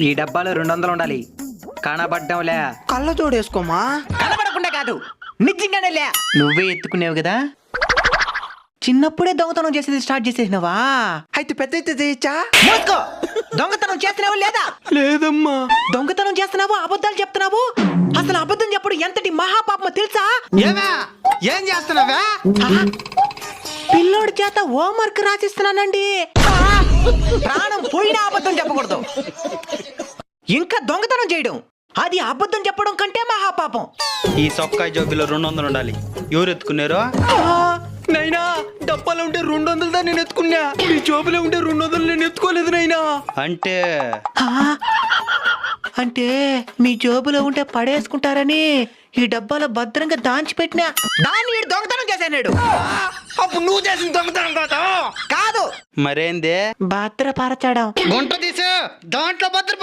ఈ డబ్బాలో 200 ఉండాలి. కనబడ్డంలే. కళ్ళ జోడేసుకోమా. కనబడకుండా కాదు, నిజంగానే లే. నువ్వే ఎత్తుకునేవు కదా, చిన్నప్పుడే దొంగతనం చేసేది స్టార్ట్ చేసేసినవా? అయితే పెద్ద అయితే చేయొచ్చా? మూసుకో. దొంగతనం చేస్తున్నావు లేదా? లేదమ్మా. దొంగతనం చేస్తున్నావు, అబద్ధాలు చెప్తున్నావు. అసలు అబద్ధం చెప్పడం ఎంతటి మహాపాపమో తెలుసా? ఏమే ఏం చేస్తున్నావా? పిల్లోడి చేత హోంవర్క్ రాసిస్తున్నానండి. ప్రాణం పోయినా అబద్ధం చెప్పకూడదు. ఇంకా దొంగతనం చేయడం, అది అబద్ధం చెప్పడం కంటే మహాపాపం. ఈ సొక్కాయి జోబిలో 200 ఉండాలి. ఎవరు ఎత్తుకున్నారు? నైనా డబ్బాలో ఉంటే 200 నేను ఎత్తుకున్నా. మీ జోబులో ఉంటే 200 నేను ఎత్తుకోలేదు నైనా. అంటే అంటే మీ జోబులో ఉంటే పడేసుకుంటారని ఈ డబ్బాలో భద్రంగా దాచిపెట్టినా. దాన్ని వీడు దొంగతనం చేశాడు. అప్పుడు నువ్వు చేసిన దొంగతనం కాదా? కాదు, మరేందే? భద్రపరచడం. గుంట తీసు, దాంట్లో భద్ర